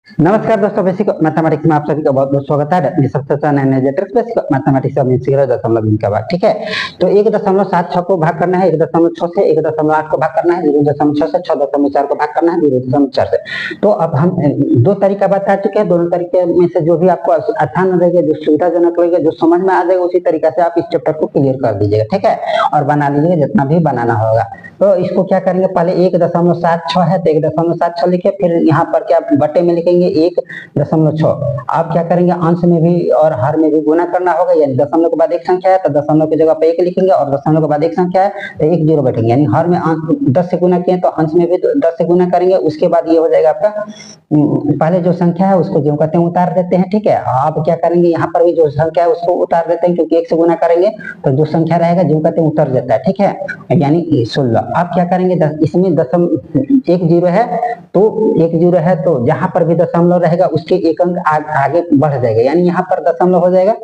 नमस्कार दोस्तों, basic mathematics में आप सभी का बहुत बहुत स्वागत है। सबसे अच्छा नए बेसिक मैथमेटिक्स दशमलव इनका भाग, ठीक है। तो 1.76 को भाग करना है 1.6 से, 1.8 को भाग करना है 0.6 से, 6.4 को भाग करना है 0.4 से। तो अब हम दो तरीका बता चुके हैं। दोनों तरीके में से जो भी आपको आसान लगेगा, जो सुविधाजनक लगेगा, जो समझ में आ जाएगा, उसी तरीका से आप इस चैप्टर को क्लियर कर दीजिएगा, ठीक है। और बना लीजिएगा जितना भी बनाना होगा। तो इसको क्या करेंगे, पहले 1.76 है तो 1.76 लिखे, फिर यहाँ पर क्या बटे में लिखेंगे 1.6। आप क्या करेंगे, अंश में भी और हर में भी गुना करना होगा। यानी दशमलव के बाद एक संख्या है तो दशमलव की जगह पे 1 लिखेंगे, और दशमलव के बाद एक संख्या है तो 1 0 बैठेंगे। यानी हर में 10 से गुना किए तो अंश में भी 10 से गुना करेंगे। उसके बाद ये हो जाएगा आपका, पहले जो संख्या है उसको जो कहते हैं उतार देते हैं, ठीक है। आप क्या करेंगे, यहाँ पर भी जो संख्या है उसको उतार देते हैं, क्योंकि 1 से गुना करेंगे तो जो संख्या रहेगा जो कहते हैं उतर जाता है, ठीक है। यानी 16। आप क्या करेंगे, इसमें 1 0 है तो 1 0 है तो जहां पर भी दशमलव रहेगा उसके एक अंक आगे बढ़ जाएगा। यानी यहाँ पर दशमलव हो जाएगा,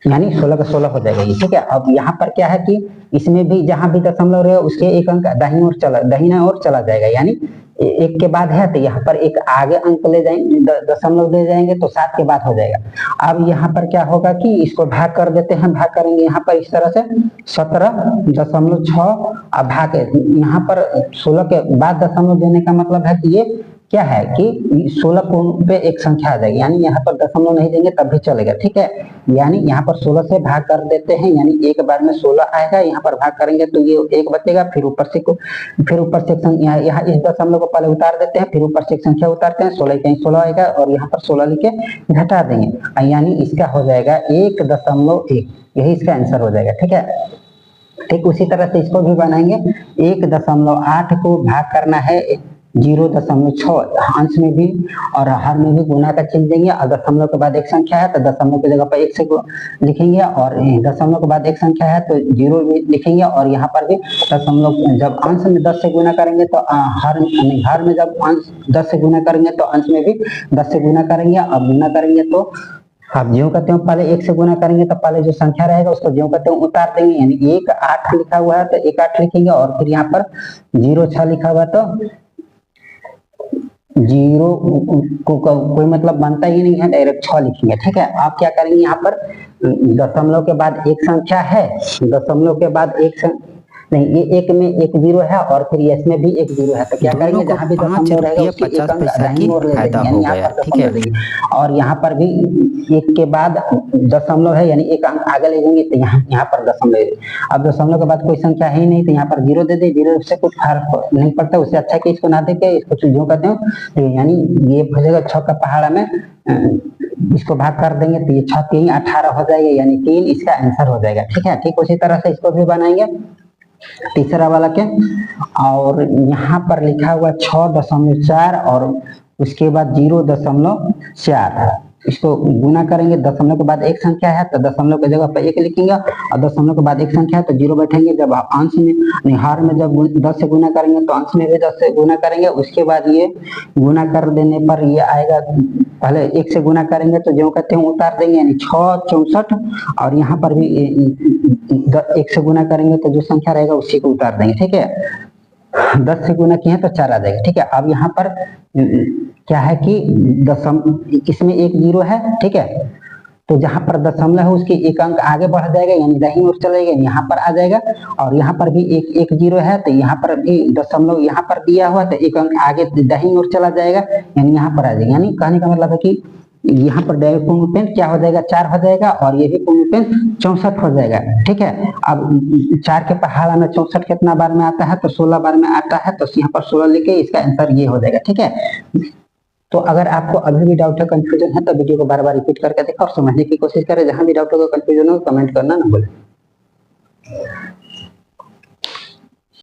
यानी 16 का 16 हो जाएगा ये, ठीक है। अब यहाँ पर क्या है कि इसमें भी जहां भी दशमलव रहेगा उसके एक अंक दाहिना ओर चला जाएगा। यानी 1 के बाद है तो यहाँ पर एक आगे अंक ले जाएंगे, दशमलव ले जाएंगे तो 7 के बाद हो जाएगा। अब यहाँ पर क्या होगा कि इसको भाग कर देते हैं, भाग करेंगे यहाँ पर इस तरह से 17.6। अब भाग यहाँ पर 16 के बाद दशमलव देने का मतलब है कि ये क्या है कि 16 कोण पे एक संख्या आ जाएगी। यानी यहाँ पर दशमलव नहीं देंगे तब भी चलेगा, ठीक है। यानी यहाँ पर 16 से भाग कर देते हैं, यानी एक बार में 16 आएगा। यहाँ पर भाग करेंगे तो ये 1 बचेगा, फिर ऊपर से यहाँ इस दशमलव को पहले उतार देते हैं, फिर ऊपर से एक संख्या उतारते हैं, 16 कहीं 16 आएगा और यहाँ पर 16 लिखे घटा देंगे। यानी इसका हो जाएगा 1.1। यही इसका आंसर हो जाएगा, ठीक है। ठीक उसी तरह से इसको भी बनाएंगे। 1.8 को भाग करना है 0.6, अंश में भी और हर में भी गुना का चिन्ह देंगे। और दशमलव के बाद एक संख्या है तो दशमलव की जगह पर 1 से लिखेंगे, और दशमलव के बाद एक संख्या है तो 0 भी लिखेंगे। और यहाँ पर भी दशमलव जब अंश में 10 से गुना करेंगे तो हर में जब अंश 10 से गुना करेंगे तो अंश में भी 10 से गुना करेंगे। अब गुना करेंगे तो आप ज्यों कहते हो पहले 1 से गुना करेंगे तो पहले जो संख्या रहेगा उसको ज्यों कहते हो उतार देंगे। यानी 1 8 लिखा हुआ है तो 1 8 लिखेंगे, और फिर यहाँ पर 0 6 लिखा हुआ तो 0 को कोई मतलब बनता ही नहीं है, डायरेक्ट 6 लिखेंगे, ठीक है। आप क्या करेंगे, यहाँ पर दशमलव के बाद एक संख्या है, दशमलव के बाद एक नहीं, ये 1 में 1 0 है और फिर इसमें भी 1 0 है तो क्या करेंगे, जहां भी दशमलव रहेगा उसके एक अंक दाहिनी ओर ले लेंगे। यानी यहाँ पर दशमलव देंगे, और यहाँ पर भी 1 के बाद दशमलव है यानी एक अंक आगे ले जाएंगे तो यहाँ पर दशमलव। अब दशमलव के बाद कोई संख्या है ही नहीं तो यहाँ पर 0 दे दे, 0 से कुछ फर्क नहीं पड़ता। उससे अच्छा कि इसको ना देके इसको जो कहते हो, यानी ये हो जाएगा 6 का पहाड़ा में इसको भाग कर देंगे तो ये 6 3 18 हो जाएगा, यानी 3 इसका आंसर हो जाएगा, ठीक है। ठीक उसी तरह से इसको भी बनाएंगे तीसरा वाला के, और यहाँ पर लिखा हुआ 6.4 और उसके बाद 0.4। इसको गुना करेंगे, दशमलव के बाद एक संख्या है तो दशमलव की जगह पर 1 लिखेंगे, और दशमलव के बाद एक संख्या है तो 0 बैठेंगे। जब अंश में हर में जब 10 से गुना करेंगे तो अंश में भी 10 से गुना करेंगे। उसके बाद ये गुना कर देने पर ये आएगा, पहले 1 से गुना करेंगे तो जो कहते हैं उतार देंगे, यानी 6 64, और यहाँ पर भी 1 से गुना करेंगे तो जो संख्या रहेगा उसी को उतार देंगे, ठीक है। 10 से गुना किए तो 4 आ जाएगा, ठीक है। अब यहाँ पर क्या है कि इसमें 1 0 है, ठीक है। तो जहां पर दशमलव है उसके एक अंक आगे बढ़ जाएगा, यानी दाहिनी ओर चलेगा, यहाँ पर आ जाएगा। और यहाँ पर भी 1 0 है तो यहाँ पर भी दशमलव यहाँ पर दिया हुआ तो एक अंक आगे दाहिनी ओर चला जाएगा, यानी यहाँ पर आ जाएगा। यानी कहने का मतलब है कि यहाँ पर डायरेक्ट पूर्णपेंट क्या हो जाएगा, 4 हो जाएगा, और ये भी पूर्णपेंट 64 हो जाएगा, ठीक है। अब 4 के पहाड़ा में 64 कितना बार में आता है तो 16 बार में आता है, तो यहाँ पर 16 लिखे, इसका आंसर ये हो जाएगा, ठीक है। तो अगर आपको अभी भी डाउट है, कंफ्यूजन है, तो वीडियो को बार बार रिपीट करके देखो और समझने की कोशिश करें। जहां भी डाउट होगा, कंफ्यूजन हो, कमेंट करना ना भूलें।